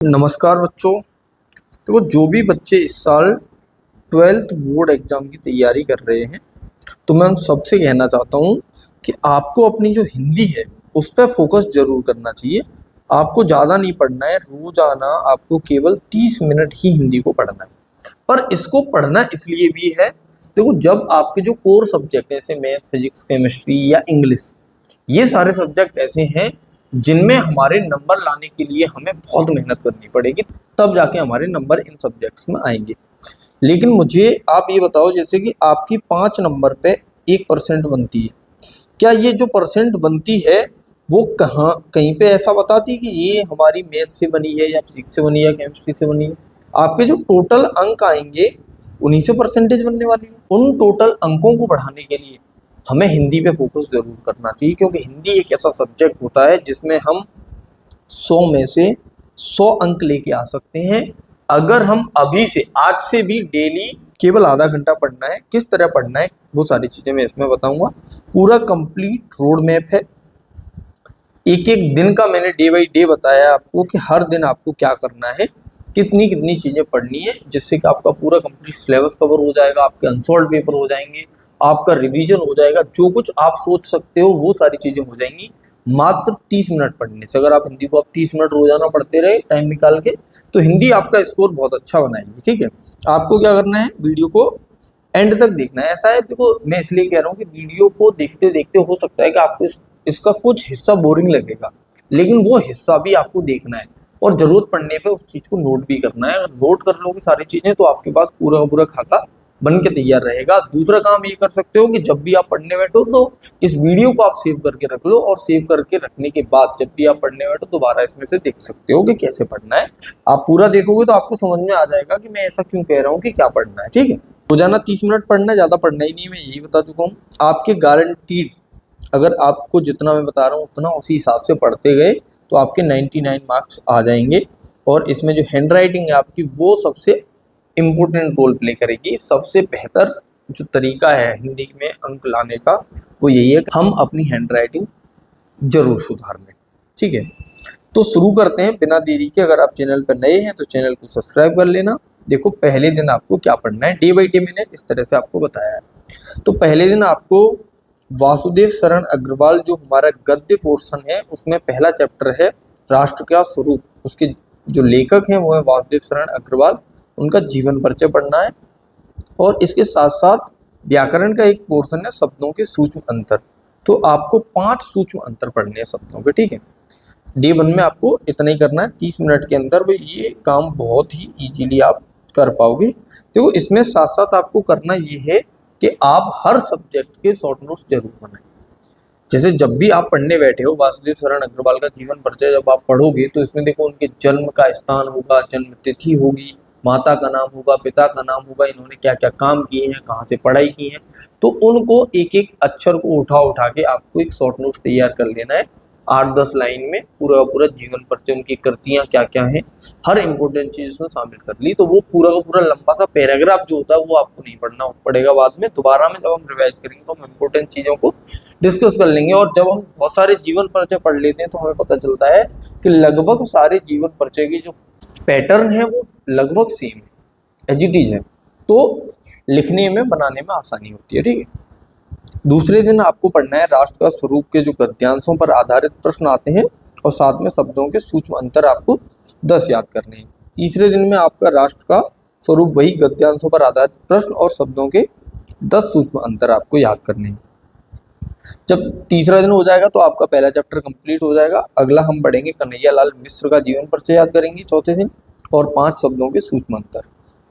नमस्कार बच्चों। तो जो भी बच्चे इस साल 12th बोर्ड एग्ज़ाम की तैयारी कर रहे हैं, तो मैं उन सबसे कहना चाहता हूँ कि आपको अपनी जो हिंदी है उस पर फोकस ज़रूर करना चाहिए। आपको ज़्यादा नहीं पढ़ना है, रोज़ाना आपको केवल 30 मिनट ही हिंदी को पढ़ना है। पर इसको पढ़ना इसलिए भी है, देखो जब आपके जो कोर सब्जेक्ट हैं जैसे मैथ, फिजिक्स, केमिस्ट्री या इंग्लिश, ये सारे सब्जेक्ट ऐसे हैं जिनमें हमारे नंबर लाने के लिए हमें बहुत मेहनत करनी पड़ेगी, तब जाके हमारे नंबर इन सब्जेक्ट्स में आएंगे। लेकिन मुझे आप ये बताओ, जैसे कि आपकी 5 नंबर पे 1% बनती है, क्या ये जो परसेंट बनती है वो कहाँ कहीं पे ऐसा बताती है कि ये हमारी मैथ से बनी है या फिजिक्स से बनी है या केमिस्ट्री से बनी है? आपके जो टोटल अंक आएंगे उन्हीं से परसेंटेज बनने वाली है। उन टोटल अंकों को बढ़ाने के लिए हमें हिंदी पे फोकस जरूर करना चाहिए, क्योंकि हिंदी एक ऐसा सब्जेक्ट होता है जिसमें हम 100 में से 100 अंक लेके आ सकते हैं, अगर हम अभी से आज से भी डेली केवल आधा घंटा पढ़ना है। किस तरह पढ़ना है वो सारी चीजें मैं इसमें बताऊंगा। पूरा कंप्लीट रोड मैप है, एक एक दिन का मैंने डे बाई डे बताया आपको कि हर दिन आपको क्या करना है, कितनी कितनी चीज़ें पढ़नी है, जिससे कि आपका पूरा कंप्लीट सिलेबस कवर हो जाएगा, आपके अनसॉल्व पेपर हो जाएंगे, आपका रिवीजन हो जाएगा, जो कुछ आप सोच सकते हो वो सारी चीज़ें हो जाएंगी मात्र 30 मिनट पढ़ने से। अगर आप हिंदी को 30 मिनट रोजाना पढ़ते रहे टाइम निकाल के, तो हिंदी आपका स्कोर बहुत अच्छा बनाएगी। ठीक है, आपको क्या करना है, वीडियो को एंड तक देखना है। ऐसा है, देखो मैं इसलिए कह रहा हूँ कि वीडियो को देखते देखते हो सकता है कि आपको इसका कुछ हिस्सा बोरिंग लगेगा, लेकिन वो हिस्सा भी आपको देखना है और जरूरत पड़ने पे उस चीज को नोट भी करना है। अगर नोट कर लोगे सारी चीजें तो आपके पास पूरा का पूरा खाका बन के तैयार रहेगा। दूसरा काम ये कर सकते हो कि जब भी आप पढ़ने बैठो तो इस वीडियो को आप सेव करके रख लो, और सेव करके रखने के बाद जब भी आप पढ़ने बैठो दोबारा इसमें से देख सकते हो कि कैसे पढ़ना है। आप पूरा देखोगे तो आपको समझ में आ जाएगा कि मैं ऐसा क्यों कह रहा हूँ कि क्या पढ़ना है। ठीक है, रोजाना 30 मिनट पढ़ना है, ज्यादा पढ़ना ही नहीं, मैं यही बता चुका हूँ। आपके गारंटीड, अगर आपको जितना मैं बता रहा हूँ उतना उसी हिसाब से पढ़ते गए तो आपके 99 मार्क्स आ जाएंगे। और इसमें जो हैंड राइटिंग है आपकी वो सबसे इम्पोर्टेंट रोल प्ले करेगी। सबसे बेहतर जो तरीका है हिंदी में अंक लाने का वो यही है कि हम अपनी हैंड राइटिंग जरूर सुधार लें। ठीक है, तो शुरू करते हैं बिना देरी के। अगर आप चैनल पर नए हैं तो चैनल को सब्सक्राइब कर लेना। देखो पहले दिन आपको क्या पढ़ना है, डे बाई डे मैंने इस तरह से आपको बताया है। तो पहले दिन आपको वासुदेव शरण अग्रवाल, जो हमारा गद्य पोर्शन है उसमें पहला चैप्टर है राष्ट्र का स्वरूप, उसके जो लेखक हैं वो है वासुदेव शरण अग्रवाल, उनका जीवन परिचय पढ़ना है। और इसके साथ साथ व्याकरण का एक पोर्शन है शब्दों के सूक्ष्म अंतर, तो आपको 5 सूक्ष्म अंतर पढ़ने हैं शब्दों के। ठीक है, डे 1 में आपको इतना ही करना है 30 मिनट के अंदर, वो ये काम बहुत ही इजीली आप कर पाओगे। देखो इसमें साथ साथ आपको करना ये है कि आप हर सब्जेक्ट के शॉर्ट नोट्स जरूर बनाएं। जैसे जब भी आप पढ़ने बैठे हो वासुदेव शरण अग्रवाल का जीवन परिचय जब आप पढ़ोगे तो इसमें देखो उनके जन्म का स्थान होगा, जन्म तिथि होगी, माता का नाम होगा, पिता का नाम होगा, इन्होंने क्या क्या काम किए हैं, कहाँ से पढ़ाई की है, तो उनको एक एक अक्षर को उठा उठा के आपको एक शॉर्ट नोट्स तैयार कर लेना है। 8-10 लाइन में पूरा का पूरा जीवन परिचय, उनकी कृतियाँ क्या क्या हैं, हर इंपॉर्टेंट चीज उसमें शामिल कर ली, तो वो पूरा का पूरा लंबा सा पैराग्राफ जो होता है वो आपको नहीं पढ़ना पड़ेगा। बाद में दोबारा में जब हम रिवाइज करेंगे तो हम इंपॉर्टेंट चीजों को डिस्कस कर लेंगे। और जब हम बहुत सारे जीवन परिचय पढ़ लेते हैं तो हमें पता चलता है कि लगभग सारे जीवन परिचय के जो पैटर्न है वो लगभग सेम है, एज इट इज है, तो लिखने में बनाने में आसानी होती है। ठीक है, दूसरे दिन आपको पढ़ना है राष्ट्र का स्वरूप के जो गद्यांशों पर आधारित प्रश्न आते हैं, और साथ में शब्दों के सूक्ष्म अंतर आपको 10 याद करने हैं। तीसरे दिन में आपका राष्ट्र का स्वरूप वही गद्यांशों पर आधारित प्रश्न और शब्दों के 10 सूक्ष्म अंतर आपको याद करने हैं। जब तीसरा दिन हो जाएगा तो आपका पहला चैप्टर कंप्लीट हो जाएगा। अगला हम पढ़ेंगे कन्हैया लाल मिश्र का जीवन परिचय याद करेंगे चौथे दिन, और 5 शब्दों के सूक्ष्म अंतर।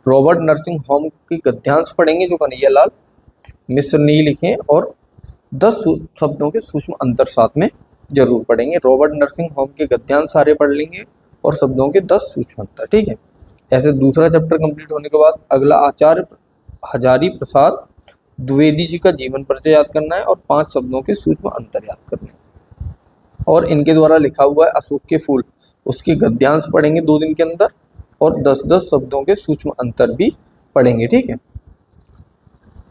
रॉबर्ट नर्सिंग होम के गद्यांश पढ़ेंगे जो कन्हैया लाल मिश्र ने लिखे, और 10 शब्दों के सूक्ष्म अंतर साथ में जरूर पढ़ेंगे। रॉबर्ट नर्सिंग होम के गद्यांश सारे पढ़ लेंगे और शब्दों के 10 सूक्ष्म अंतर। ठीक है, ऐसे दूसरा चैप्टर कंप्लीट होने के बाद अगला आचार्य हजारी प्रसाद द्विवेदी जी का जीवन परिचय याद करना है और 5 शब्दों के सूक्ष्म अंतर याद करने हैं। और इनके द्वारा लिखा हुआ है अशोक के फूल, उसके गद्यांश पढ़ेंगे 2 दिन के अंदर, और 10-10 शब्दों के सूक्ष्म अंतर भी पढ़ेंगे। ठीक है,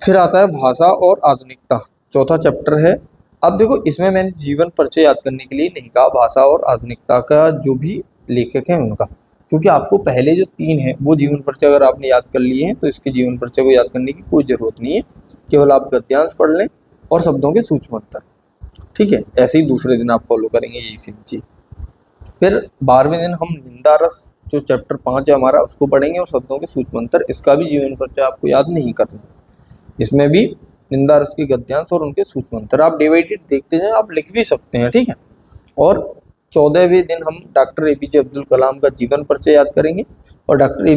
फिर आता है भाषा और आधुनिकता, चौथा चैप्टर है। अब देखो इसमें मैंने जीवन परिचय याद करने के लिए नहीं कहा, भाषा और आधुनिकता का जो भी लेखक है उनका, क्योंकि आपको पहले जो 3 है वो जीवन परिचय अगर आपने याद कर लिए हैं तो इसके जीवन परिचय को याद करने की कोई ज़रूरत नहीं है, केवल आप गद्यांश पढ़ लें और शब्दों के सूक्ष्म अंतर। ठीक है, ऐसे ही दूसरे दिन आप फॉलो करेंगे यही सेम चीज़। फिर 12वें दिन हम निंदा रस जो चैप्टर 5 है हमारा उसको पढ़ेंगे और शब्दों के सूक्ष्म अंतर, इसका भी जीवन परिचय आपको याद नहीं करना है। इसमें भी निंदा रस के गद्यांश और उनके सूक्ष्म अंतर आप डिवाइडेड देखते जाएं, आप लिख भी सकते हैं। ठीक है, और 14वें दिन हम डॉक्टर एपीजे अब्दुल कलाम का जीवन परिचय याद करेंगे। और डॉक्टर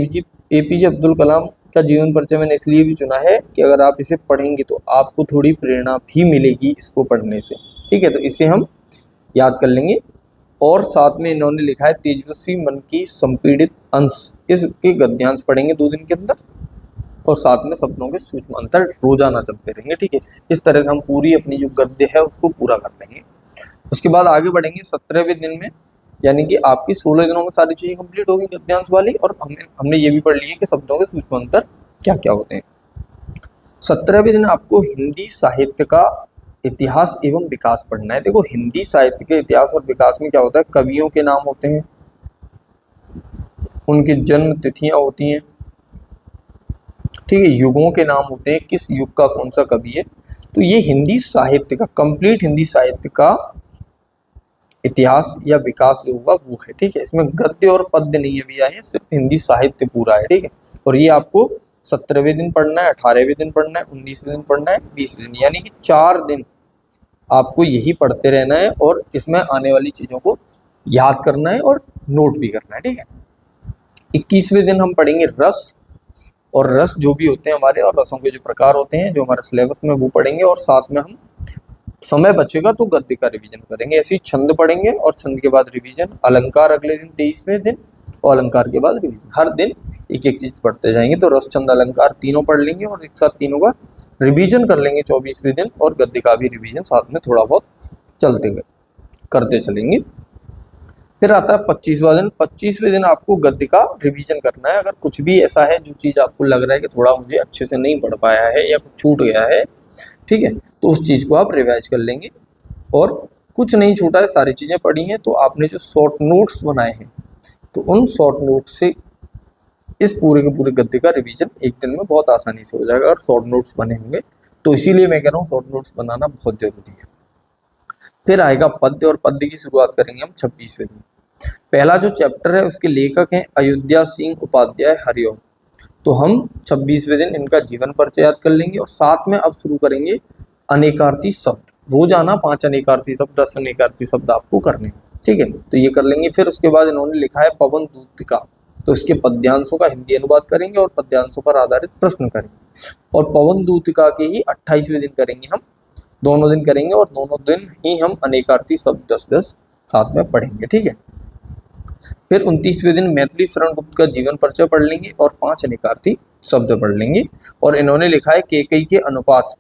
एपीजे अब्दुल कलाम का जीवन परिचय मैंने इसलिए भी चुना है कि अगर आप इसे पढ़ेंगे तो आपको थोड़ी प्रेरणा भी मिलेगी इसको पढ़ने से। ठीक है, तो इसे हम याद कर लेंगे। और साथ में इन्होंने लिखा है तेजस्वी मन की संपीड़ित अंश, इसके गद्यांश पढ़ेंगे 2 दिन के अंदर, और साथ में शब्दों के सूक्ष्म अंतर रोजाना चलते रहेंगे। ठीक है, इस तरह से हम पूरी अपनी जो गद्य है उसको पूरा कर लेंगे। उसके बाद आगे बढ़ेंगे 17वें दिन में, यानी कि आपकी 16 दिनों में सारी चीजें कंप्लीट होगी गद्यांश वाली, और हमने ये भी पढ़ लिया कि शब्दों के सूक्ष्म अंतर क्या क्या होते हैं। 17वें दिन आपको हिंदी साहित्य का इतिहास एवं विकास पढ़ना है। देखो, हिंदी साहित्य के इतिहास और विकास में क्या होता है, कवियों के नाम होते हैं, उनकी जन्म तिथियां होती हैं, ठीक है, युगों के नाम होते हैं, किस युग का कौन सा कवि है। तो ये हिंदी साहित्य का, कंप्लीट हिंदी साहित्य का इतिहास या विकास जो होगा वो है। ठीक है, इसमें गद्य और पद्य नहीं है भैया, ये सिर्फ हिंदी साहित्य पूरा है। ठीक है, और ये आपको 17वें दिन पढ़ना है, 18वें दिन पढ़ना है, 19वें दिन पढ़ना है, 20वें दिन, यानी कि 4 दिन आपको यही पढ़ते रहना है और इसमें आने वाली चीजों को याद करना है और नोट भी करना है। ठीक है, 21वें दिन हम पढ़ेंगे रस, और रस जो भी होते हैं हमारे, और रसों के जो प्रकार होते हैं जो हमारे सिलेबस में वो पढ़ेंगे, और साथ में हम समय बचेगा तो गद्य का रिवीजन करेंगे। ऐसे ही छंद पढ़ेंगे और छंद के बाद रिवीजन, अलंकार अगले दिन 23वें दिन, और अलंकार के बाद रिवीजन। हर दिन एक एक चीज पढ़ते जाएंगे, तो रस छंद अलंकार तीनों पढ़ लेंगे और एक साथ तीनों का रिवीजन कर लेंगे 24वें दिन, और गद्य का भी रिवीजन साथ में थोड़ा बहुत चलते करते चलेंगे। फिर आता है 25वां दिन। 25वें दिन आपको गद्य का रिवीजन करना है। अगर कुछ भी ऐसा है जो चीज़ आपको लग रहा है कि थोड़ा मुझे अच्छे से नहीं पढ़ पाया है या कुछ छूट गया है, ठीक है, तो उस चीज़ को आप रिवाइज कर लेंगे। और कुछ नहीं छूटा है, सारी चीज़ें पढ़ी हैं, तो आपने जो शॉर्ट नोट्स बनाए हैं तो उन शॉर्ट नोट्स से इस पूरे के पूरे गद्य का रिवीजन एक दिन में बहुत आसानी से हो जाएगा अगर शॉर्ट नोट्स बने होंगे। तो इसीलिए मैं कह रहा हूँ शॉर्ट नोट्स बनाना बहुत जरूरी है। फिर आएगा पद्य, और पद्य की शुरुआत करेंगे हम 26वें दिन। पहला जो चैप्टर है उसके लेखक हैं अयोध्या सिंह उपाध्याय हरिओम। तो हम 26वें दिन इनका जीवन परिचय याद कर लेंगे, और साथ में अब शुरू करेंगे अनेकार्थी शब्द। रोजाना 5 अनेकार्थी शब्द, 10 अनेकार्थी शब्द आपको करने हैं। ठीक है, तो ये कर लेंगे। फिर उसके बाद इन्होंने लिखा है पवन दूतिका, तो इसके पद्यांशों का हिंदी अनुवाद करेंगे और पद्यांशों पर आधारित प्रश्न करेंगे। और पवन दूतिका के ही 28वें दिन करेंगे हम, दोनों दिन करेंगे, और दोनों दिन ही हम अनेकार्थी शब्द 10-10 साथ में पढ़ेंगे। ठीक है, फिर 29वें दिन मैथिली शरण गुप्त का जीवन परिचय पढ़ लेंगे और 5 अनेकार्थी शब्द पढ़ लेंगे। और इन्होंने लिखा है केकई के अनुपात।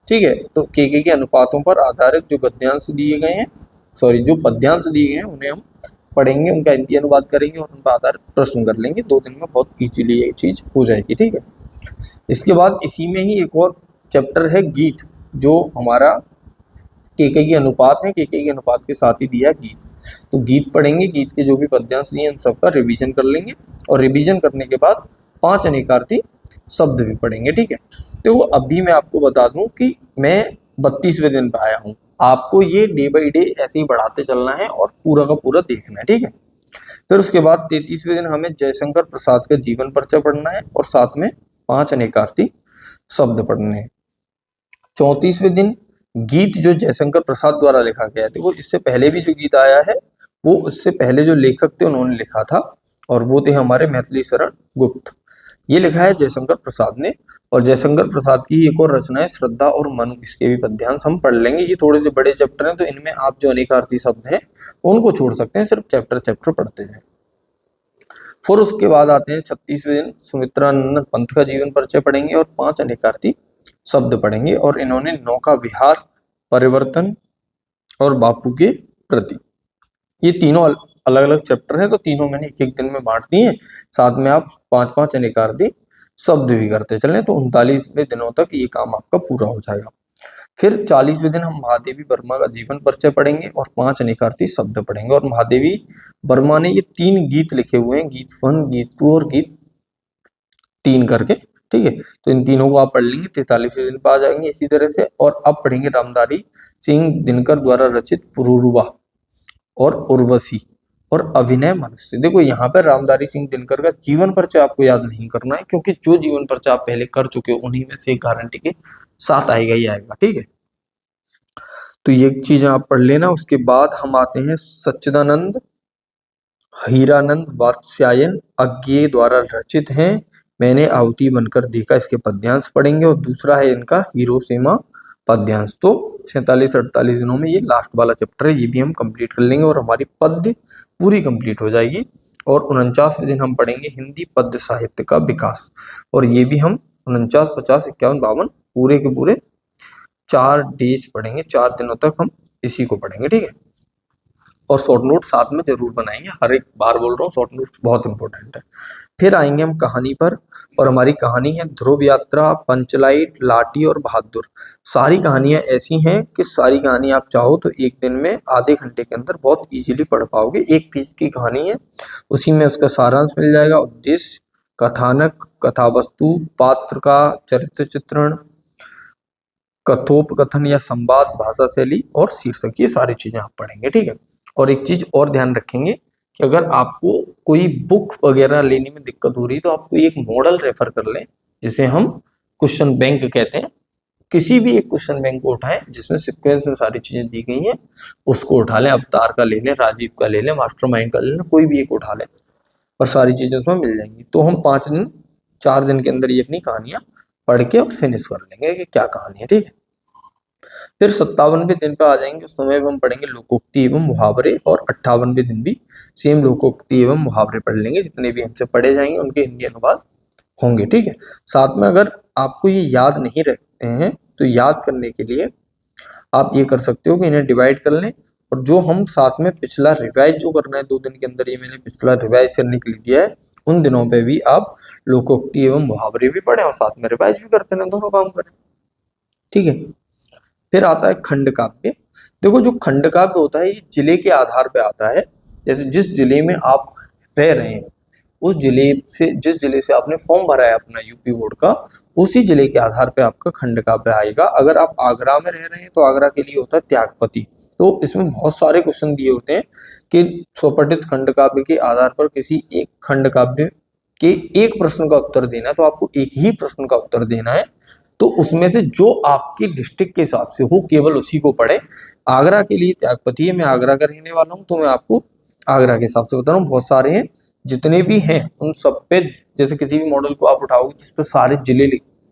ठीक है, तो केकई के अनुपातों पर आधारित जो गद्यांश दिए गए हैं, जो पद्यांश दिए गए हैं उन्हें हम पढ़ेंगे, उनका हिंदी अनुवाद करेंगे और उन पर आधारित प्रश्न कर लेंगे। 2 दिन में बहुत इजीली ये चीज हो जाएगी। ठीक है, इसके बाद इसी में ही एक और चैप्टर है गीत, जो हमारा केकई के अनुपात है, केकई के अनुपात के साथ ही दिया है गीत। तो गीत पढ़ेंगे, गीत के जो भी पद्यांश दिए उन सबका रिवीजन कर लेंगे, और रिवीजन करने के बाद 5 अनेकार्थी शब्द भी पढ़ेंगे। ठीक है, तो अभी मैं आपको बता दूं कि मैं 32वें दिन पे आया हूँ। आपको ये डे बाई डे ऐसे ही बढ़ाते चलना है और पूरा का पूरा देखना है। ठीक है, फिर उसके बाद 33वें दिन हमें जयशंकर प्रसाद का जीवन परिचय पढ़ना है और साथ में 5 अनेकार्थी शब्द पढ़ने हैं। 34वें दिन गीत जो जयशंकर प्रसाद द्वारा लिखा गया है, वो इससे पहले भी जो गीत आया है वो उससे पहले जो लेखक थे उन्होंने लिखा था, और वो थे हमारे मैथिली शरण गुप्त। ये लिखा है जयशंकर प्रसाद ने, और जयशंकर प्रसाद की एक और रचना है श्रद्धा और मनु, इसके भी पद्यांश हम पढ़ लेंगे। ये थोड़े से बड़े चैप्टर हैं, तो इनमें आप जो अनेकार्थी शब्द हैं उनको छोड़ सकते हैं, सिर्फ चैप्टर पढ़ते जाएं। फिर उसके बाद आते हैं 36वें दिन, सुमित्रानंद पंत का जीवन परिचय पढ़ेंगे और 5 अनेकार्थी शब्द पढ़ेंगे। और इन्होंने नौका विहार, परिवर्तन और बापू के प्रति, ये तीनों अलग अलग चैप्टर हैं, तो तीनों मैंने एक एक दिन में बांट दिए। साथ में आप 5-5 अनेकार्थी शब्द भी करते चलें, तो 39वें दिनों तक ये काम आपका पूरा हो जाएगा। फिर 40वें दिन हम महादेवी वर्मा का जीवन परिचय पढ़ेंगे और 5 अनेकार्थी शब्द पढ़ेंगे। और महादेवी वर्मा ने ये 3 गीत लिखे हुए हैं, गीत 1, गीत 2 और गीत 3 करके, ठीक है। तो इन तीनों को आप पढ़ लेंगे, 43वें दिन पे आ जाएंगे इसी तरह से। और अब पढ़ेंगे रामधारी सिंह दिनकर द्वारा रचित पुरूरुवा और उर्वशी और अभिनय मनुष्य। देखो यहाँ पर रामधारी सिंह दिनकर का जीवन परिचय आपको याद नहीं करना है, क्योंकि जो जीवन परिचय आप पहले कर चुके हो उन्हीं में से एक गारंटी के साथ आएगा ही आएगा, ठीक है। तो ये चीजें आप पढ़ लेना। उसके बाद हम आते हैं सच्चिदानंद हीरानंद वात्स्यायन अज्ञेय द्वारा रचित हैं, मैंने आहुति बनकर देखा, इसके पद्यांश पढ़ेंगे। और दूसरा है इनका हिरोशिमा पद्यांश। तो 47-48 दिनों में ये लास्ट वाला चैप्टर है, ये भी हम कंप्लीट कर लेंगे और हमारी पद्य पूरी कंप्लीट हो जाएगी। और 49वें दिन हम पढ़ेंगे हिंदी पद्य साहित्य का विकास, और ये भी हम 49, 50, 51, 52 पूरे के पूरे 4 डेज पढ़ेंगे, 4 दिनों तक हम इसी को पढ़ेंगे, ठीक है। और शॉर्ट नोट साथ में जरूर बनाएंगे, हर एक बार बोल रहा हूँ शॉर्ट नोट बहुत इंपॉर्टेंट है। फिर आएंगे हम कहानी पर, और हमारी कहानी है ध्रुव यात्रा, पंचलाइट, लाठी और बहादुर। सारी कहानियां ऐसी हैं कि सारी कहानी आप चाहो तो एक दिन में आधे घंटे के अंदर बहुत इजीली पढ़ पाओगे। एक पेज की कहानी है, उसी में उसका सारांश मिल जाएगा, उद्देश्य, कथानक, कथा वस्तु, पात्र का चरित्र चित्रण, कथोपकथन या संवाद, भाषा शैली और शीर्षक, ये सारी चीजें आप पढ़ेंगे, ठीक है। और एक चीज और ध्यान रखेंगे कि अगर आपको कोई बुक वगैरह लेने में दिक्कत हो रही है तो आप कोई एक मॉडल रेफर कर लें, जिसे हम क्वेश्चन बैंक कहते हैं। किसी भी एक क्वेश्चन बैंक को उठाएं जिसमें सीक्वेंस में सारी चीजें दी गई हैं, उसको उठा लें। अवतार का ले लें, राजीव का ले लें, मास्टरमाइंड का ले लें, कोई भी एक उठा लें और सारी चीजें उसमें मिल जाएंगी। तो हम 5 दिन 4 दिन के अंदर ये अपनी कहानियां पढ़ के और फिनिश कर लेंगे कि क्या कहानी है, ठीक है। फिर 57वें दिन पे आ जाएंगे, उस समय हम पढ़ेंगे लोकोक्ति एवं मुहावरे, और 58वें दिन भी सेम लोकोक्ति एवं मुहावरे पढ़ लेंगे। जितने भी हमसे पढ़े जाएंगे उनके हिंदी अनुवाद होंगे, ठीक है। साथ में अगर आपको ये याद नहीं रखते हैं तो याद करने के लिए आप ये कर सकते हो कि इन्हें डिवाइड कर लें, और जो हम साथ में पिछला रिवाइज जो करना है 2 दिन के अंदर, ये मैंने पिछला रिवाइज करने के लिए दिया है, उन दिनों पे भी आप लोकोक्ति एवं मुहावरे भी पढ़ें और साथ में रिवाइज भी करते हैं, दोनों काम करें, ठीक है। फिर आता है खंड काव्य। देखो जो खंड काव्य होता है ये जिले के आधार पे आता है। जैसे जिस जिले में आप रह रहे हैं, उस जिले से, जिस जिले से आपने फॉर्म भरा है अपना यूपी बोर्ड का, उसी जिले के आधार पे आपका खंड काव्य आएगा। अगर आप आगरा में रह रहे हैं तो आगरा के लिए होता है त्यागपति। तो इसमें बहुत सारे क्वेश्चन दिए होते हैं कि स्वपठित खंड काव्य के आधार पर किसी एक खंड काव्य के एक प्रश्न का उत्तर देना है, तो आपको एक ही प्रश्न का उत्तर देना है। तो उसमें से जो आपकी डिस्ट्रिक्ट के हिसाब से हो केवल उसी को पढ़े। आगरा के लिए त्यागपति है, मैं आगरा का रहने वाला हूँ तो मैं आपको आगरा के हिसाब से बता रहा हूँ। बहुत सारे हैं, जितने भी हैं उन सब पे, जैसे किसी भी मॉडल को आप उठाओगे जिस पे सारे जिले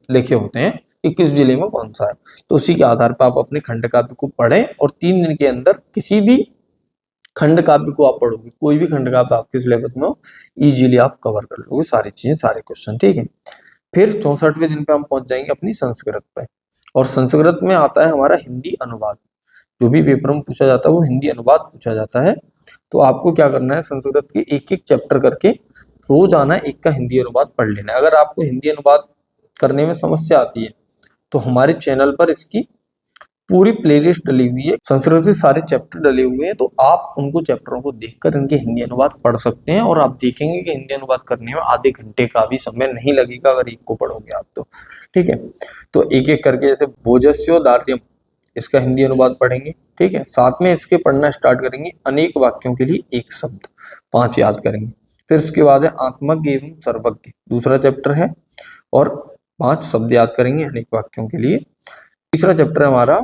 लिखे होते हैं कि किस जिले में कौन सा है, तो उसी के आधार पर आप अपने खंड काव्य को पढ़ें और 3 दिन के अंदर किसी भी खंड काव्य को आप पढ़ोगे, कोई भी खंड काव्य आपके सिलेबस में हो, इजीली आप कवर कर लोगे सारी चीजें, सारे क्वेश्चन, ठीक है। फिर 64वें दिन पे हम पहुंच जाएंगे अपनी संस्कृत पे, और संस्कृत में आता है हमारा हिंदी अनुवाद। जो भी पेपर में पूछा जाता है वो हिंदी अनुवाद पूछा जाता है। तो आपको क्या करना है, संस्कृत के एक एक चैप्टर करके रोजाना एक का हिंदी अनुवाद पढ़ लेना है। अगर आपको हिंदी अनुवाद करने में समस्या आती है तो हमारे चैनल पर इसकी पूरी प्लेलिस्ट डली हुई है, संस्कृत के सारे चैप्टर डले हुए हैं, तो आप उनको चैप्टरों को देखकर इनके हिंदी अनुवाद पढ़ सकते हैं। और आप देखेंगे कि हिंदी अनुवाद करने में आधे घंटे का भी समय नहीं लगेगा अगर एक को पढ़ोगे आप तो, ठीक है। तो एक एक करके, जैसे भोजस्योदार्यम, इसका हिंदी अनुवाद पढ़ेंगे, ठीक है। साथ में इसके पढ़ना स्टार्ट करेंगे अनेक वाक्यों के लिए एक शब्द, 5 याद करेंगे। फिर उसके बाद है आत्मज्ञ एवं सर्वज्ञ, दूसरा चैप्टर है, और 5 शब्द याद करेंगे अनेक वाक्यों के लिए। तीसरा चैप्टर है हमारा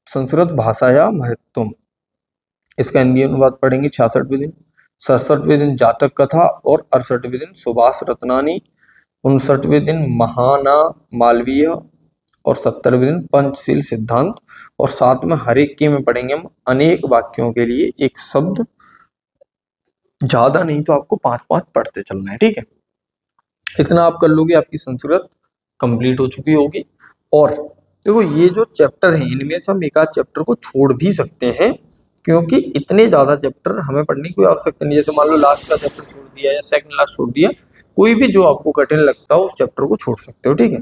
संस्कृत भाषाया महत्वम, इसका हिंदी अनुवाद पढ़ेंगे 66वें दिन। 67वें दिन जातक कथा, और 68वें दिन सुभाष रत्नानी, 59वें दिन महाना मालवीय, और 70वें दिन पंचशील सिद्धांत। और साथ में हर एक के में पढ़ेंगे हम अनेक वाक्यों के लिए एक शब्द, ज्यादा नहीं तो आपको 5-5 पढ़ते चलना है, ठीक है। इतना आप कर लोगे, आपकी संस्कृत कंप्लीट हो चुकी होगी। और देखो ये जो चैप्टर है इनमें से हम एक आध चैप्टर को छोड़ भी सकते हैं, क्योंकि इतने ज्यादा चैप्टर हमें पढ़ने की कोई आवश्यकता नहीं है। जैसे मान लो लास्ट का चैप्टर छोड़ दिया या सेकंड लास्ट छोड़ दिया, कोई भी जो आपको कठिन लगता हो उस चैप्टर को छोड़ सकते हो, ठीक है।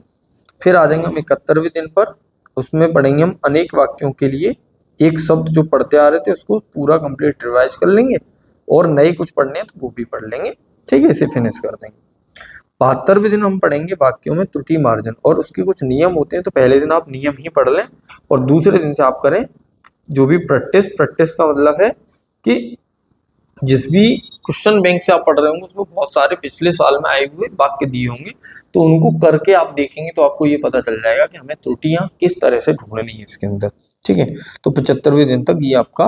फिर आ जाएंगे हम 71वें दिन पर, उसमें पढ़ेंगे हम अनेक वाक्यों के लिए एक शब्द जो पढ़ते आ रहे थे उसको पूरा कंप्लीट रिवाइज कर लेंगे, और नए कुछ पढ़ने हैं तो वो भी पढ़ लेंगे। ठीक है, इसे फिनिश कर देंगे। 72वें दिन हम पढ़ेंगे वाक्यों में त्रुटि मार्जन, और उसके कुछ नियम होते हैं, तो पहले दिन आप नियम ही पढ़ लें और दूसरे दिन से आप करें जो भी प्रैक्टिस। प्रैक्टिस का मतलब है कि जिस भी क्वेश्चन बैंक से आप पढ़ रहे होंगे उसमें बहुत सारे पिछले साल में आए हुए वाक्य दिए होंगे, तो उनको करके आप देखेंगे तो आपको ये पता चल जाएगा कि हमें त्रुटियां किस तरह से ढूंढनी है इसके अंदर। ठीक है, तो 75वें दिन तक ये आपका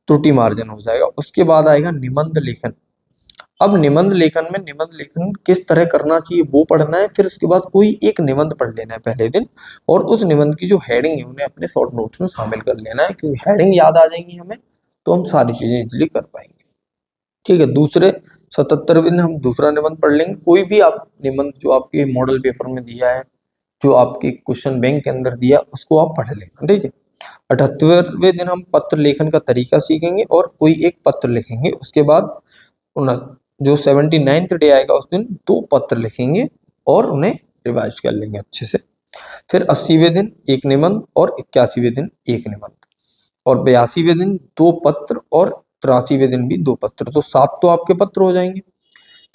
त्रुटि मार्जन हो जाएगा। उसके बाद आएगा निबंध लेखन। अब निबंध लेखन में निबंध लेखन किस तरह करना चाहिए वो पढ़ना है। फिर उसके बाद कोई एक निबंध पढ़ लेना है पहले दिन, और उस निबंध की जो हेडिंग है उन्हें अपने शॉर्ट नोट्स में शामिल कर लेना है, क्योंकि हेडिंग याद आ जाएंगी हमें तो हम सारी चीजें इजीली कर पाएंगे। ठीक है, दूसरे 77वें दिन हम दूसरा निबंध पढ़ लेंगे। कोई भी आप निबंध जो आपके मॉडल पेपर में दिया है, जो आपके क्वेश्चन बैंक के अंदर दिया, उसको आप पढ़ लेना। ठीक है, 78वें दिन हम पत्र लेखन का तरीका सीखेंगे और कोई एक पत्र लिखेंगे। उसके बाद जो 79th डे आएगा उस दिन 2 पत्र लिखेंगे और उन्हें रिवाइज कर लेंगे अच्छे से। फिर 80वें दिन एक निबंध और 81वें दिन एक निबंध, और 82वें दिन 2 पत्र और 83वें दिन भी 2 पत्र, तो 7 तो आपके पत्र हो जाएंगे।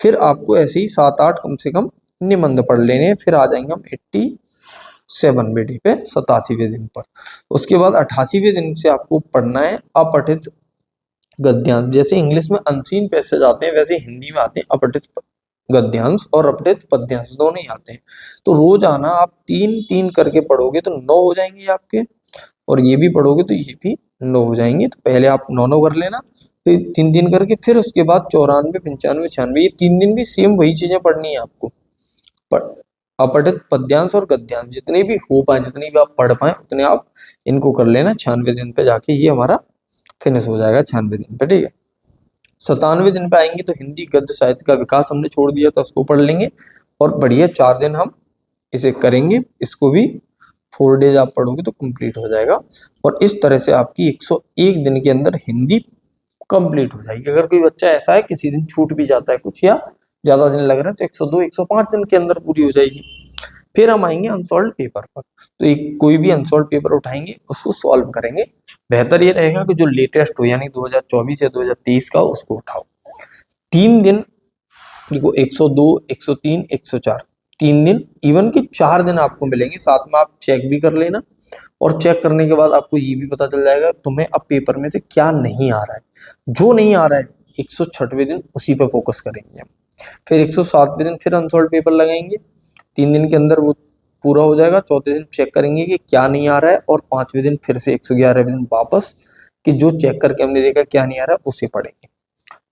फिर आपको ऐसे ही 7-8 कम से कम निबंध पढ़ लेने हैं। फिर आ जाएंगे हम 87वें डे पे, 87वें दिन पर। उसके बाद 88वें दिन से आपको पढ़ना है अपठित गद्यांश। जैसे इंग्लिश में अनसीन पैसेज आते हैं, वैसे हिंदी में आते हैं अपठित गद्यांश और अपठित पद्यांश, दोनों ही आते हैं। तो रोज आना आप 3-3 करके पढ़ोगे तो 9 हो जाएंगे आपके, और ये भी पढ़ोगे तो ये भी 9 हो जाएंगे। तो पहले आप 9 कर लेना, फिर 3-3 करके, फिर उसके बाद 94, 95, 96, ये 3 दिन भी सेम वही चीजें पढ़नी है आपको। पर अपठित पद्यांश और गद्यांश जितने भी हो पाए, जितनी भी आप पढ़ पाए उतने आप इनको कर लेना। 96वें दिन पे जाके ये हमारा फिनिश हो जाएगा 96वें दिन पे। ठीक है, 97वें दिन पे आएंगे तो हिंदी गद्य साहित्य का विकास हमने छोड़ दिया था, उसको पढ़ लेंगे, और बढ़िया 4 दिन हम इसे करेंगे। इसको भी 4 डेज आप पढ़ोगे तो कंप्लीट हो जाएगा, और इस तरह से आपकी 101 दिन के अंदर हिंदी कंप्लीट हो जाएगी। अगर कोई बच्चा ऐसा है किसी दिन छूट भी जाता है कुछ, या ज्यादा दिन लग रहे हैं, तो 102, 105 दिन के अंदर पूरी हो जाएगी। फिर हम आएंगे अनसॉल्व पेपर पर। तो एक कोई भी अनसॉल्व पेपर उठाएंगे, उसको सॉल्व करेंगे। बेहतर ये रहेगा कि जो लेटेस्ट हो, यानी 2024 या 2023 का, उसको उठाओ। 3 दिन देखो, 102, 103, 104, 3 दिन, इवन कि 4 दिन आपको मिलेंगे। साथ में आप चेक भी कर लेना, और चेक करने के बाद आपको ये भी पता चल जाएगा तुम्हें अब पेपर में से क्या नहीं आ रहा है। जो नहीं आ रहा है 106वें दिन उसी पे फोकस करेंगे हम। फिर 107वें दिन फिर अनसॉल्व पेपर लगाएंगे, 3 दिन के अंदर वो पूरा हो जाएगा। चौथे दिन चेक करेंगे कि क्या नहीं आ रहा है, और 5वें दिन फिर से 111वें दिन वापस, कि जो चेक करके हमने देखा क्या नहीं आ रहा है उसे पढ़ेंगे।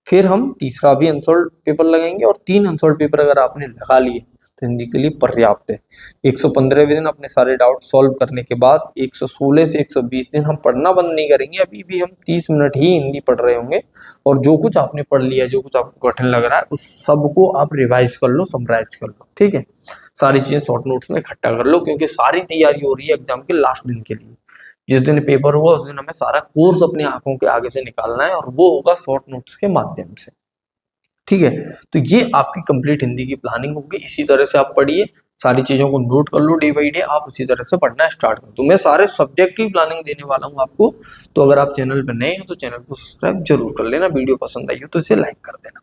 फिर हम तीसरा भी अनसॉल्व पेपर लगाएंगे, और 3 अनसॉल्व पेपर अगर आपने लगा लिए तो हिंदी के लिए पर्याप्त है। 115वें दिन अपने सारे डाउट सॉल्व करने के बाद 116 से 120 दिन हम पढ़ना बंद नहीं करेंगे। अभी भी हम 30 मिनट ही हिंदी पढ़ रहे होंगे, और जो कुछ आपने पढ़ लिया, जो कुछ आपको कठिन लग रहा है, उस सबको आप रिवाइज कर लो, समराइज कर लो। ठीक है, सारी चीजें शॉर्ट नोट्स में इकट्ठा कर लो, क्योंकि सारी तैयारी हो रही है एग्जाम के लास्ट दिन के लिए। जिस दिन पेपर होगा उस दिन हमें सारा कोर्स अपनी आंखों के आगे से निकालना है, और वो होगा शॉर्ट नोट्स के माध्यम से। ठीक है, तो ये आपकी कंप्लीट हिंदी की प्लानिंग होगी। इसी तरह से आप पढ़िए, सारी चीजों को नोट कर लो डे बाई डे, आप उसी तरह से पढ़ना स्टार्ट करो। तो मैं सारे सब्जेक्ट की प्लानिंग देने वाला हूँ आपको। तो अगर आप चैनल पर नए हैं तो चैनल को सब्सक्राइब जरूर कर लेना, वीडियो पसंद आई हो तो इसे लाइक कर देना।